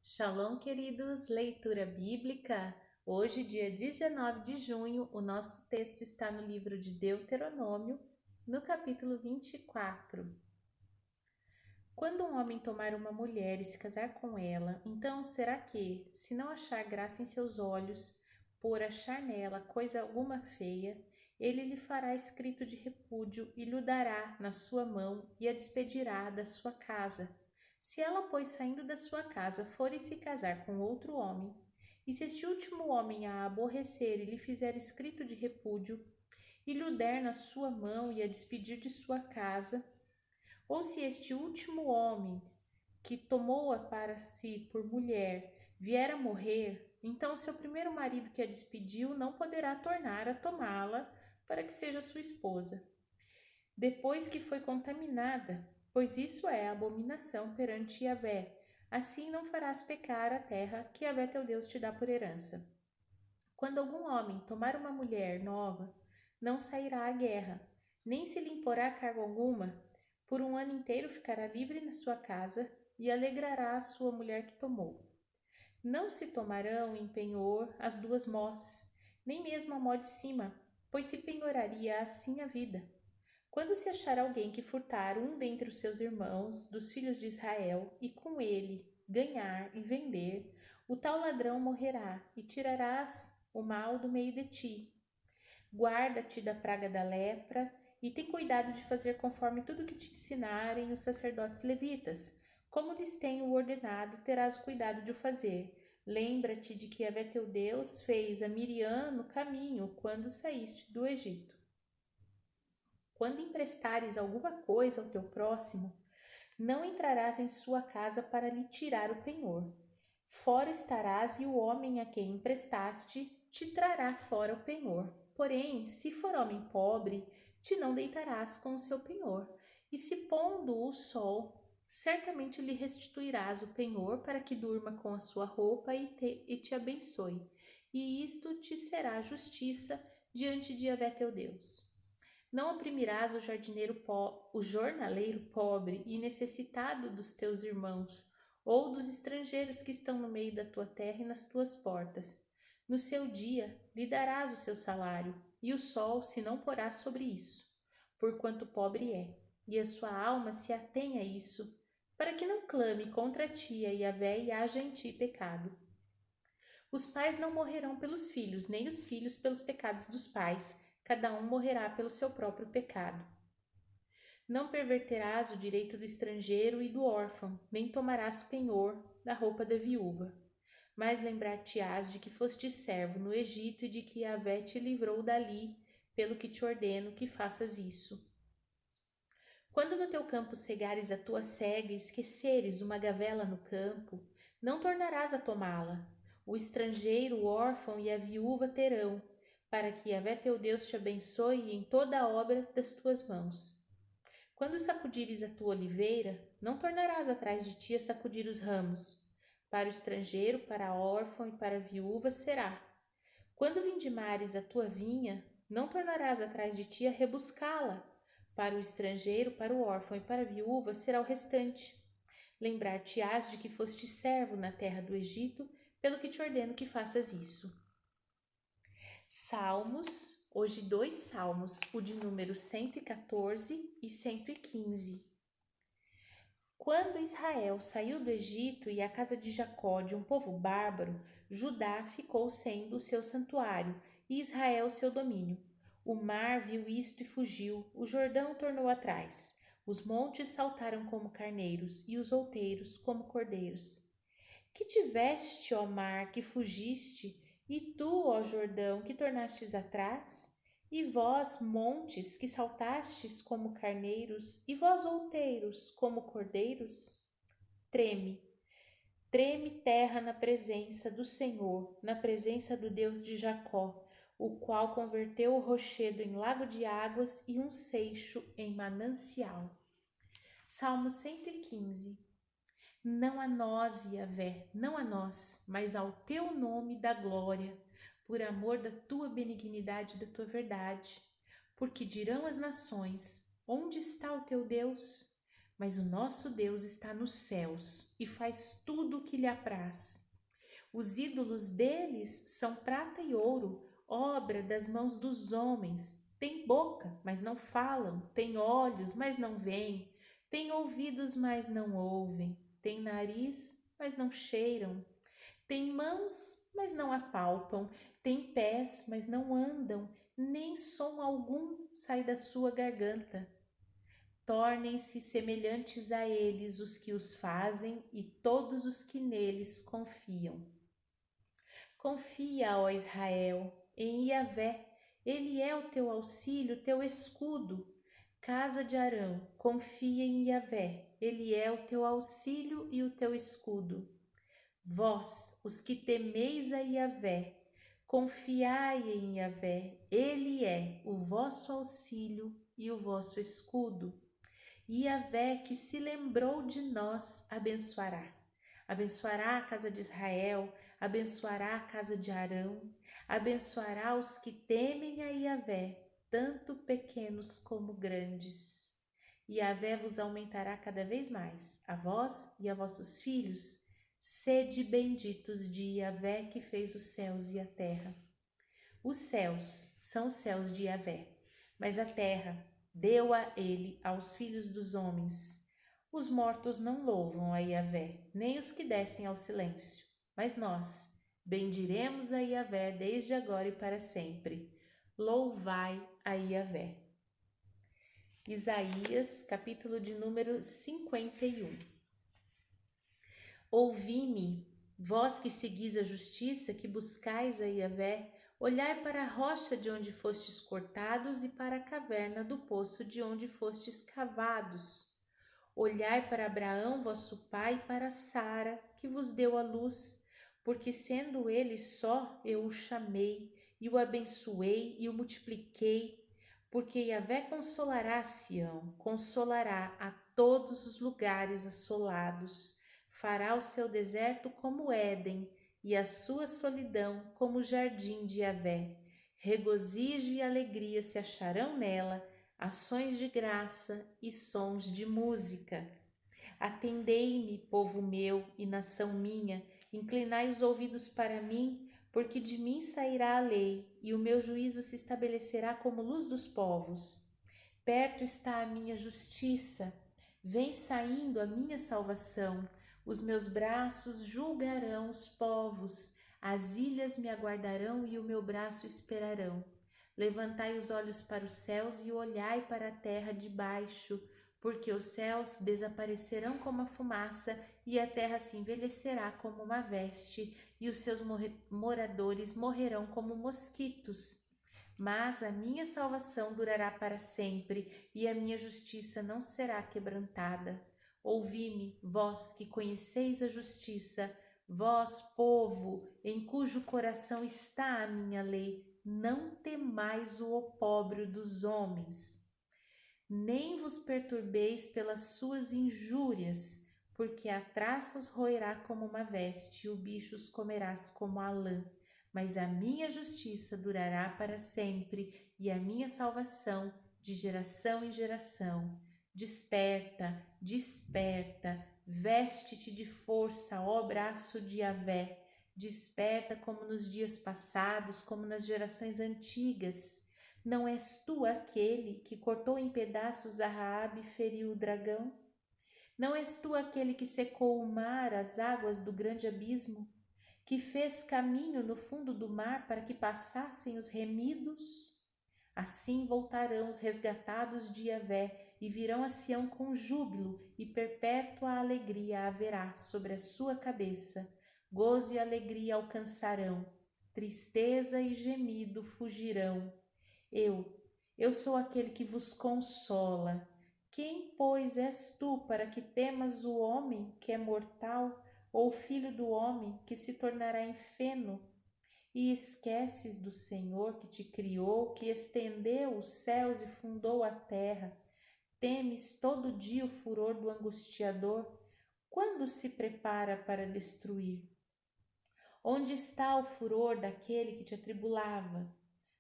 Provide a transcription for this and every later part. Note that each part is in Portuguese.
Shalom, queridos, leitura bíblica. Hoje, dia 19 de junho, o nosso texto está no livro de Deuteronômio, no capítulo 24. Quando um homem tomar uma mulher e se casar com ela, então será que, se não achar graça em seus olhos, por achar nela coisa alguma feia, ele lhe fará escrito de repúdio e lhe dará na sua mão e a despedirá da sua casa. Se ela, pois, saindo da sua casa, for e se casar com outro homem, e se este último homem a aborrecer e lhe fizer escrito de repúdio, e lhe der na sua mão e a despedir de sua casa, ou se este último homem que tomou-a para si por mulher vier a morrer, então seu primeiro marido que a despediu não poderá tornar a tomá-la para que seja sua esposa, depois que foi contaminada, pois isso é abominação perante Yahvé. Assim não farás pecar a terra que Yahvé teu Deus te dá por herança. Quando algum homem tomar uma mulher nova, não sairá à guerra, nem se lhe imporá carga alguma. Por um ano inteiro ficará livre na sua casa e alegrará a sua mulher que tomou. Não se tomarão em penhor as duas mós, nem mesmo a mó de cima, pois se penhoraria assim a vida. Quando se achar alguém que furtar um dentre os seus irmãos, dos filhos de Israel, e com ele ganhar e vender, o tal ladrão morrerá, e tirarás o mal do meio de ti. Guarda-te da praga da lepra, e tem cuidado de fazer conforme tudo que te ensinarem os sacerdotes levitas. Como lhes tenho ordenado, terás o cuidado de o fazer. Lembra-te de que Yahvé teu Deus fez a Miriam no caminho quando saíste do Egito. Quando emprestares alguma coisa ao teu próximo, não entrarás em sua casa para lhe tirar o penhor. Fora estarás e o homem a quem emprestaste te trará fora o penhor. Porém, se for homem pobre, te não deitarás com o seu penhor. E se pondo o sol, certamente lhe restituirás o penhor para que durma com a sua roupa e te abençoe. E isto te será justiça diante de Yahvé teu Deus. Não oprimirás o jornaleiro pobre e necessitado dos teus irmãos, ou dos estrangeiros que estão no meio da tua terra e nas tuas portas. No seu dia lhe darás o seu salário, e o sol se não porá sobre isso, porquanto pobre é, e a sua alma se atém a isso, para que não clame contra ti a Yahvé e haja em ti pecado. Os pais não morrerão pelos filhos, nem os filhos pelos pecados dos pais. Cada um morrerá pelo seu próprio pecado. Não perverterás o direito do estrangeiro e do órfão, nem tomarás penhor da roupa da viúva. Mas lembrar-te-ás de que foste servo no Egito e de que Yahvé te livrou dali, pelo que te ordeno que faças isso. Quando no teu campo cegares a tua cega e esqueceres uma gavela no campo, não tornarás a tomá-la. O estrangeiro, o órfão e a viúva terão, para que Yahvé teu Deus te abençoe em toda a obra das tuas mãos. Quando sacudires a tua oliveira, não tornarás atrás de ti a sacudir os ramos. Para o estrangeiro, para a órfã e para a viúva será. Quando vindimares a tua vinha, não tornarás atrás de ti a rebuscá-la. Para o estrangeiro, para o órfão e para a viúva será o restante. Lembrar-te-ás de que foste servo na terra do Egito, pelo que te ordeno que faças isso. Salmos, hoje 2 salmos, o de número 114 e 115. Quando Israel saiu do Egito e a casa de Jacó de um povo bárbaro, Judá ficou sendo o seu santuário e Israel seu domínio. O mar viu isto e fugiu, o Jordão tornou atrás. Os montes saltaram como carneiros e os outeiros como cordeiros. Que tiveste, ó mar, que fugiste, e tu, ó Jordão, que tornastes atrás? E vós, montes, que saltastes como carneiros, e vós, outeiros, como cordeiros? Treme, treme terra na presença do Senhor, na presença do Deus de Jacó, o qual converteu o rochedo em lago de águas e um seixo em manancial. Salmo 115. Não a nós, Yahvé, não a nós, mas ao teu nome da glória, por amor da tua benignidade e da tua verdade. Porque dirão as nações: onde está o teu Deus? mas o nosso Deus está nos céus e faz tudo o que lhe apraz. Os ídolos deles são prata e ouro, obra das mãos dos homens. Têm boca, mas não falam, têm olhos, mas não veem, têm ouvidos, mas não ouvem, têm nariz, mas não cheiram, têm mãos, mas não apalpam, têm pés, mas não andam, nem som algum sai da sua garganta. Tornem-se semelhantes a eles os que os fazem e todos os que neles confiam. Confia, ó Israel, em Yahvé, ele é o teu auxílio, teu escudo. Casa de Arão, confia em Yahvé, ele é o teu auxílio e o teu escudo. Vós, os que temeis a Yahvé, confiai em Yahvé, ele é o vosso auxílio e o vosso escudo. E Yahvé, que se lembrou de nós, abençoará. Abençoará a casa de Israel, abençoará a casa de Arão, abençoará os que temem a Yahvé, tanto pequenos como grandes. E Yahvé vos aumentará cada vez mais, a vós e a vossos filhos. Sede benditos de Yahvé, que fez os céus e a terra. Os céus são os céus de Yahvé, mas a terra deu a ele aos filhos dos homens. Os mortos não louvam a Yahvé, nem os que descem ao silêncio, mas nós bendiremos a Yahvé desde agora e para sempre. Louvai a Yahvé. Isaías, capítulo de número 51. Ouvi-me, vós que seguis a justiça, que buscais a Yahvé, olhai para a rocha de onde fostes cortados e para a caverna do poço de onde fostes cavados. Olhai para Abraão, vosso pai, e para Sara, que vos deu a luz, porque sendo ele só, eu o chamei, e o abençoei e o multipliquei, porque Yahvé consolará Sião, consolará a todos os lugares assolados, fará o seu deserto como Éden, e a sua solidão como o jardim de Yahvé. Regozijo e alegria se acharão nela, ações de graça e sons de música. Atendei-me, povo meu e nação minha, inclinai os ouvidos para mim, porque de mim sairá a lei, e o meu juízo se estabelecerá como luz dos povos. Perto está a minha justiça, vem saindo a minha salvação. Os meus braços julgarão os povos, as ilhas me aguardarão e o meu braço esperarão. Levantai os olhos para os céus e olhai para a terra de baixo, porque os céus desaparecerão como a fumaça e a terra se envelhecerá como uma veste e os seus moradores morrerão como mosquitos. Mas a minha salvação durará para sempre e a minha justiça não será quebrantada. Ouvi-me, vós que conheceis a justiça, vós, povo, em cujo coração está a minha lei, não temais o opróbrio dos homens, nem vos perturbeis pelas suas injúrias, porque a traça os roerá como uma veste e o bicho os comerás como a lã. Mas a minha justiça durará para sempre e a minha salvação de geração em geração. Desperta, desperta, veste-te de força, ó braço de Yahvé. Desperta como nos dias passados, como nas gerações antigas. Não és tu aquele que cortou em pedaços a Raabe e feriu o dragão? Não és tu aquele que secou o mar, as águas do grande abismo? Que fez caminho no fundo do mar para que passassem os remidos? Assim voltarão os resgatados de Yahvé e virão a Sião com júbilo, e perpétua alegria haverá sobre a sua cabeça. Gozo e alegria alcançarão, tristeza e gemido fugirão. Eu sou aquele que vos consola. Quem, pois, és tu para que temas o homem que é mortal, ou o filho do homem que se tornará em feno? E esqueces do Senhor que te criou, que estendeu os céus e fundou a terra. Temes todo dia o furor do angustiador, quando se prepara para destruir. Onde está o furor daquele que te atribulava?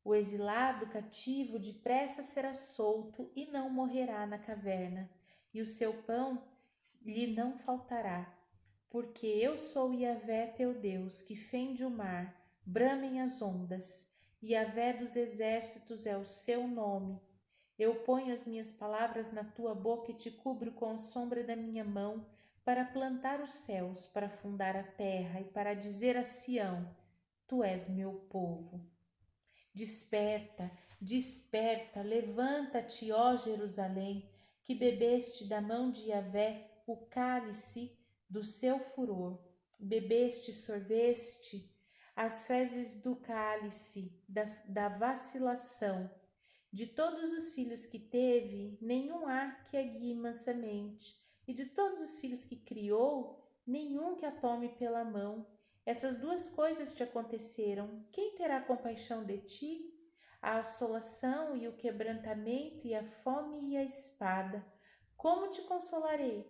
O exilado cativo depressa será solto e não morrerá na caverna. e o seu pão lhe não faltará. Porque eu sou Yahvé teu Deus, que fende o mar, bramem as ondas, e Yahvé dos exércitos é o seu nome. Eu ponho as minhas palavras na tua boca e te cubro com a sombra da minha mão, para plantar os céus, para fundar a terra e para dizer a Sião: tu és meu povo. Desperta, desperta, levanta-te, ó Jerusalém, que bebeste da mão de Yahvé o cálice do seu furor. Bebeste, sorveste as fezes do cálice da vacilação. De todos os filhos que teve, nenhum há que a guie mansamente, e de todos os filhos que criou, nenhum que a tome pela mão. Essas duas coisas te aconteceram. Quem terá compaixão de ti? A assolação e o quebrantamento, e a fome e a espada. Como te consolarei?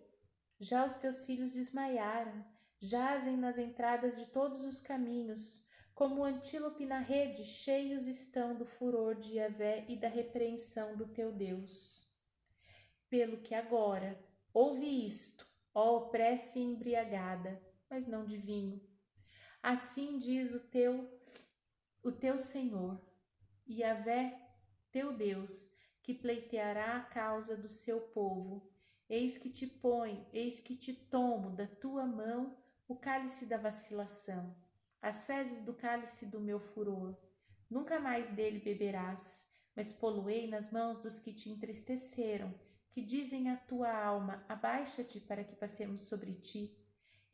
Já os teus filhos desmaiaram, jazem nas entradas de todos os caminhos, como o antílope na rede, cheios estão do furor de Yahvé e da repreensão do teu Deus. Pelo que agora, ouve isto, ó prece embriagada, mas não de vinho. Assim diz o teu Senhor, Yahvé, teu Deus, que pleiteará a causa do seu povo. Eis que te ponho, eis que te tomo da tua mão o cálice da vacilação, as fezes do cálice do meu furor. Nunca mais dele beberás, mas poluei nas mãos dos que te entristeceram, que dizem à tua alma: abaixa-te para que passemos sobre ti.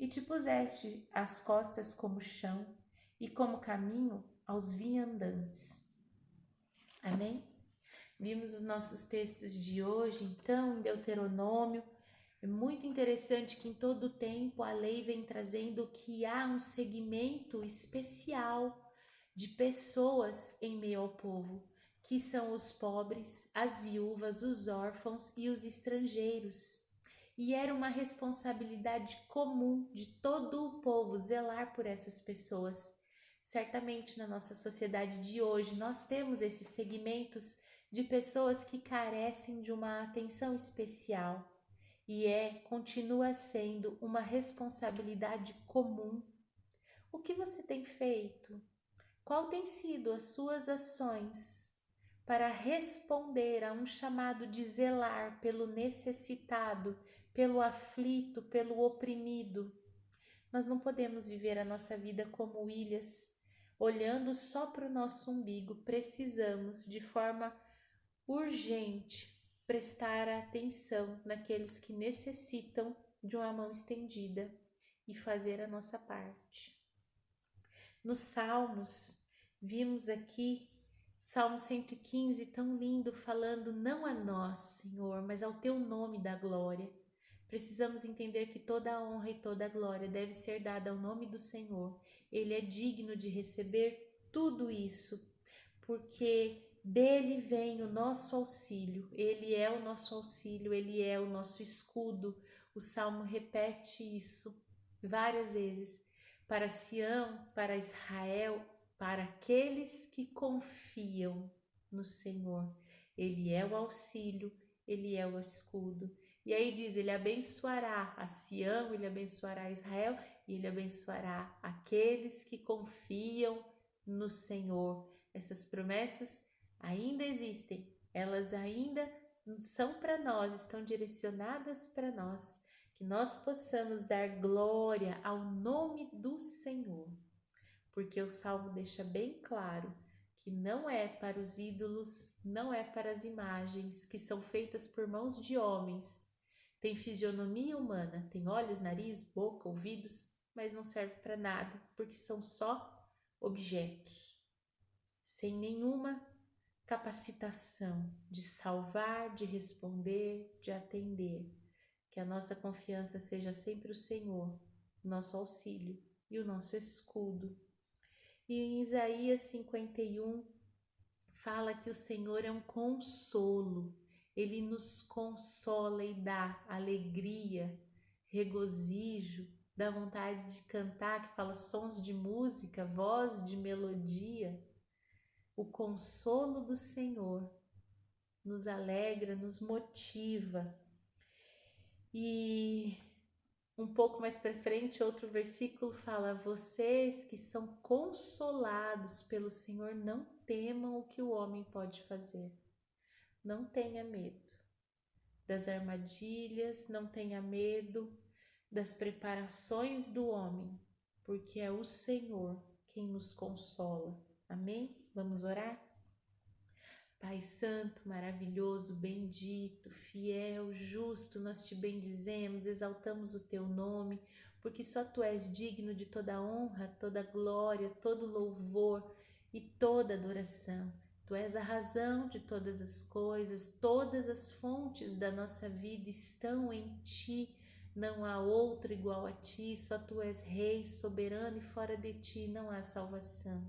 E te puseste as costas como chão, e como caminho aos viandantes. Amém? Vimos os nossos textos de hoje, então, em Deuteronômio. É muito interessante que em todo o tempo a lei vem trazendo que há um segmento especial de pessoas em meio ao povo, que são os pobres, as viúvas, os órfãos e os estrangeiros. E era uma responsabilidade comum de todo o povo zelar por essas pessoas. Certamente na nossa sociedade de hoje nós temos esses segmentos de pessoas que carecem de uma atenção especial e continua sendo uma responsabilidade comum. O que você tem feito? Qual tem sido as suas ações para responder a um chamado de zelar pelo necessitado, pelo aflito, pelo oprimido? Nós não podemos viver a nossa vida como ilhas, olhando só para o nosso umbigo. Precisamos, de forma urgente, prestar atenção naqueles que necessitam de uma mão estendida e fazer a nossa parte. Nos Salmos, vimos aqui Salmo 115, tão lindo, falando não a nós, Senhor, mas ao teu nome da glória. Precisamos entender que toda a honra e toda a glória deve ser dada ao nome do Senhor. Ele é digno de receber tudo isso, porque dele vem o nosso auxílio. Ele é o nosso auxílio, ele é o nosso escudo. O Salmo repete isso várias vezes. Para Sião, para Israel, para aqueles que confiam no Senhor. Ele é o auxílio, ele é o escudo. E aí diz, ele abençoará a Sião, ele abençoará a Israel e ele abençoará aqueles que confiam no Senhor. Essas promessas ainda existem, elas ainda são para nós, estão direcionadas para nós, que nós possamos dar glória ao nome do Senhor, porque o Salmo deixa bem claro que não é para os ídolos, não é para as imagens que são feitas por mãos de homens. Tem fisionomia humana, tem olhos, nariz, boca, ouvidos, mas não serve para nada, porque são só objetos, sem nenhuma capacitação de salvar, de responder, de atender. Que a nossa confiança seja sempre o Senhor, o nosso auxílio e o nosso escudo. E em Isaías 51 fala que o Senhor é um consolo. Ele nos consola e dá alegria, regozijo, dá vontade de cantar, que fala sons de música, voz de melodia. O consolo do Senhor nos alegra, nos motiva. E um pouco mais para frente, outro versículo fala: vocês que são consolados pelo Senhor, não temam o que o homem pode fazer. Não tenha medo das armadilhas, não tenha medo das preparações do homem, porque é o Senhor quem nos consola. Amém? Vamos orar? Pai Santo, maravilhoso, bendito, fiel, justo, nós te bendizemos, exaltamos o teu nome, porque só tu és digno de toda honra, toda glória, todo louvor e toda adoração. Tu és a razão de todas as coisas, todas as fontes da nossa vida estão em ti, não há outro igual a ti, só tu és Rei, soberano e fora de ti não há salvação.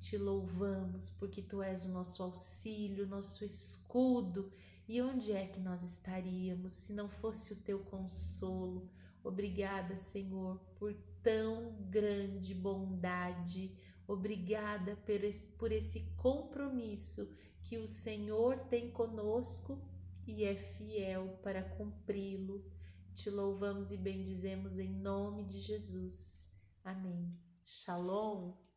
Te louvamos porque tu és o nosso auxílio, nosso escudo. E onde é que nós estaríamos se não fosse o teu consolo? Obrigada, Senhor, por tão grande bondade. Obrigada por esse compromisso que o Senhor tem conosco e é fiel para cumpri-lo. Te louvamos e bendizemos em nome de Jesus. Amém. Shalom.